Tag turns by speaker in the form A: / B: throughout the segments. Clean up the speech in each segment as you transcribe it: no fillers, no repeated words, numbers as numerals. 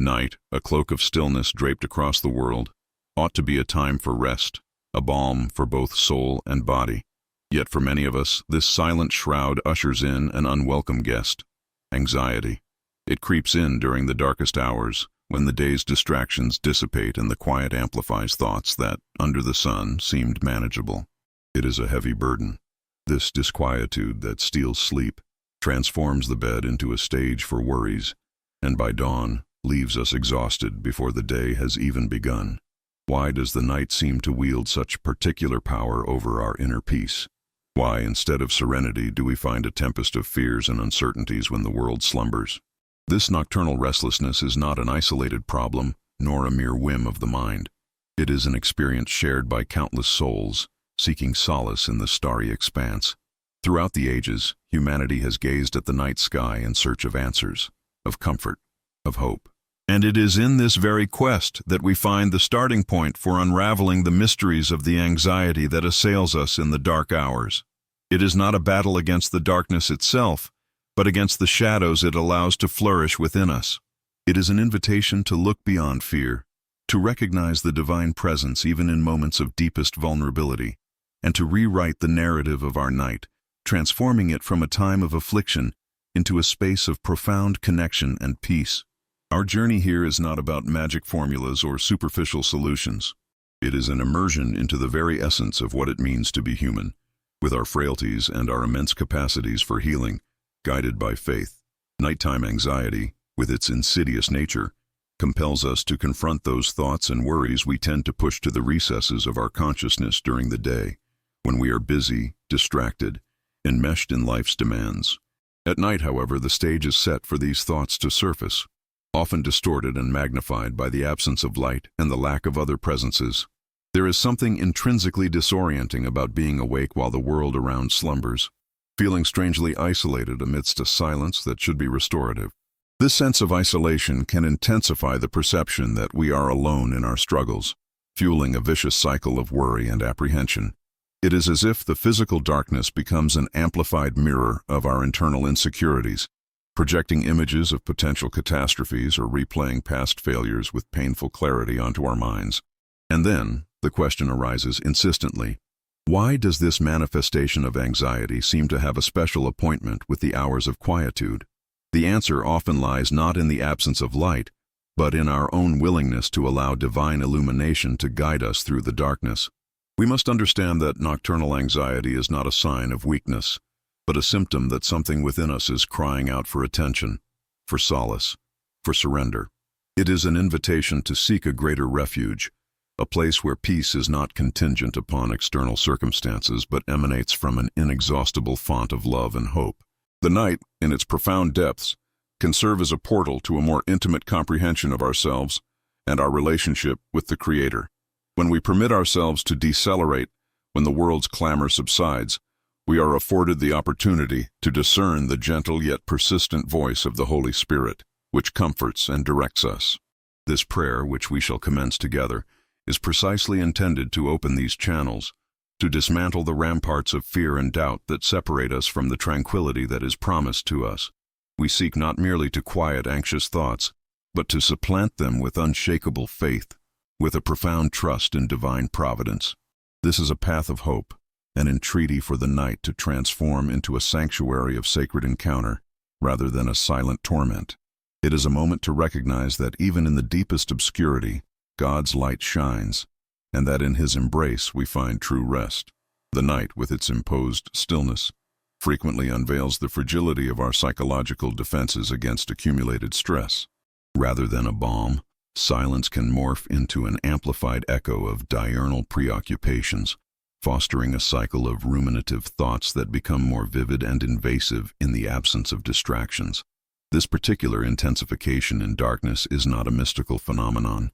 A: Night, a cloak of stillness draped across the world, ought to be a time for rest, a balm for both soul and body. Yet for many of us, this silent shroud ushers in an unwelcome guest: anxiety. It creeps in during the darkest hours, when the day's distractions dissipate and the quiet amplifies thoughts that, under the sun, seemed manageable. It is a heavy burden. This disquietude that steals sleep transforms the bed into a stage for worries, and by dawn leaves us exhausted before the day has even begun. Why does the night seem to wield such particular power over our inner peace? Why, instead of serenity, do we find a tempest of fears and uncertainties when the world slumbers? This nocturnal restlessness is not an isolated problem, nor a mere whim of the mind. It is an experience shared by countless souls, seeking solace in the starry expanse. Throughout the ages, humanity has gazed at the night sky in search of answers, of comfort, of hope. And it is in this very quest that we find the starting point for unraveling the mysteries of the anxiety that assails us in the dark hours. It is not a battle against the darkness itself, but against the shadows it allows to flourish within us. It is an invitation to look beyond fear, to recognize the divine presence even in moments of deepest vulnerability, and to rewrite the narrative of our night, transforming it from a time of affliction into a space of profound connection and peace. Our journey here is not about magic formulas or superficial solutions. It is an immersion into the very essence of what it means to be human, with our frailties and our immense capacities for healing, guided by faith. Nighttime anxiety, with its insidious nature, compels us to confront those thoughts and worries we tend to push to the recesses of our consciousness during the day, when we are busy, distracted, enmeshed in life's demands. At night, however, the stage is set for these thoughts to surface, often distorted and magnified by the absence of light and the lack of other presences. There is something intrinsically disorienting about being awake while the world around slumbers, feeling strangely isolated amidst a silence that should be restorative. This sense of isolation can intensify the perception that we are alone in our struggles, fueling a vicious cycle of worry and apprehension. It is as if the physical darkness becomes an amplified mirror of our internal insecurities, projecting images of potential catastrophes or replaying past failures with painful clarity onto our minds. And then, the question arises insistently: why does this manifestation of anxiety seem to have a special appointment with the hours of quietude? The answer often lies not in the absence of light, but in our own willingness to allow divine illumination to guide us through the darkness. We must understand that nocturnal anxiety is not a sign of weakness, but a symptom that something within us is crying out for attention, for solace, for surrender. It is an invitation to seek a greater refuge, a place where peace is not contingent upon external circumstances but emanates from an inexhaustible font of love and hope. The night, in its profound depths, can serve as a portal to a more intimate comprehension of ourselves and our relationship with the Creator. When we permit ourselves to decelerate, when the world's clamor subsides, we are afforded the opportunity to discern the gentle yet persistent voice of the Holy Spirit, which comforts and directs us. This prayer, which we shall commence together, is precisely intended to open these channels, to dismantle the ramparts of fear and doubt that separate us from the tranquility that is promised to us. We seek not merely to quiet anxious thoughts, but to supplant them with unshakable faith, with a profound trust in divine providence. This is a path of hope, an entreaty for the night to transform into a sanctuary of sacred encounter, rather than a silent torment. It is a moment to recognize that even in the deepest obscurity, God's light shines, and that in His embrace we find true rest. The night, with its imposed stillness, frequently unveils the fragility of our psychological defenses against accumulated stress. Rather than a balm, silence can morph into an amplified echo of diurnal preoccupations, fostering a cycle of ruminative thoughts that become more vivid and invasive in the absence of distractions. This particular intensification in darkness is not a mystical phenomenon,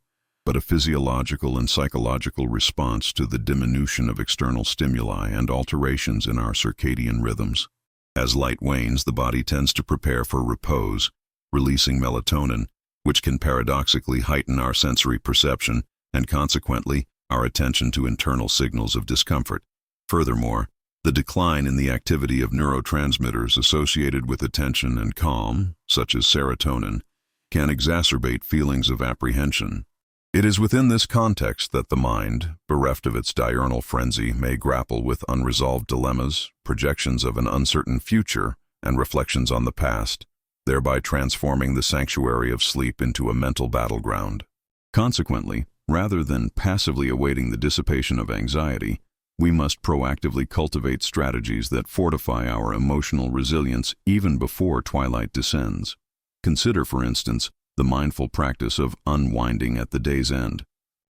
A: but a physiological and psychological response to the diminution of external stimuli and alterations in our circadian rhythms. As light wanes, the body tends to prepare for repose, releasing melatonin, which can paradoxically heighten our sensory perception and consequently our attention to internal signals of discomfort. Furthermore, the decline in the activity of neurotransmitters associated with attention and calm, such as serotonin, can exacerbate feelings of apprehension. It is within this context that the mind, bereft of its diurnal frenzy, may grapple with unresolved dilemmas, projections of an uncertain future, and reflections on the past, thereby transforming the sanctuary of sleep into a mental battleground. Consequently, rather than passively awaiting the dissipation of anxiety, we must proactively cultivate strategies that fortify our emotional resilience even before twilight descends. Consider, for instance, the mindful practice of unwinding at the day's end.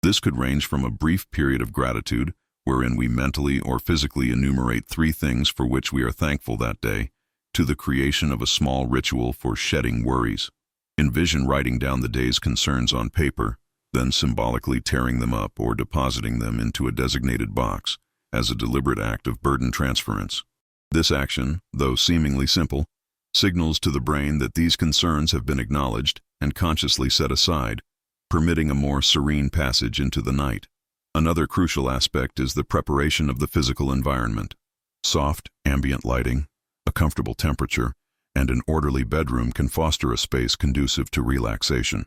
A: This could range from a brief period of gratitude, wherein we mentally or physically enumerate 3 things for which we are thankful that day, to the creation of a small ritual for shedding worries. Envision writing down the day's concerns on paper, then symbolically tearing them up or depositing them into a designated box as a deliberate act of burden transference. This action, though seemingly simple, signals to the brain that these concerns have been acknowledged and consciously set aside, permitting a more serene passage into the night. Another crucial aspect is the preparation of the physical environment. Soft, ambient lighting, a comfortable temperature, and an orderly bedroom can foster a space conducive to relaxation,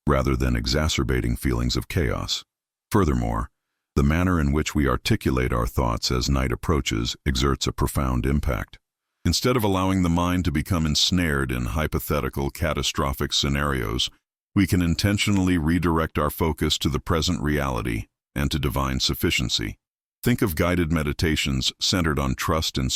A: rather than exacerbating feelings of chaos. Furthermore, the manner in which we articulate our thoughts as night approaches exerts a profound impact. Instead of allowing the mind to become ensnared in hypothetical, catastrophic scenarios, we can intentionally redirect our focus to the present reality and to divine sufficiency. Think of guided meditations centered on trust and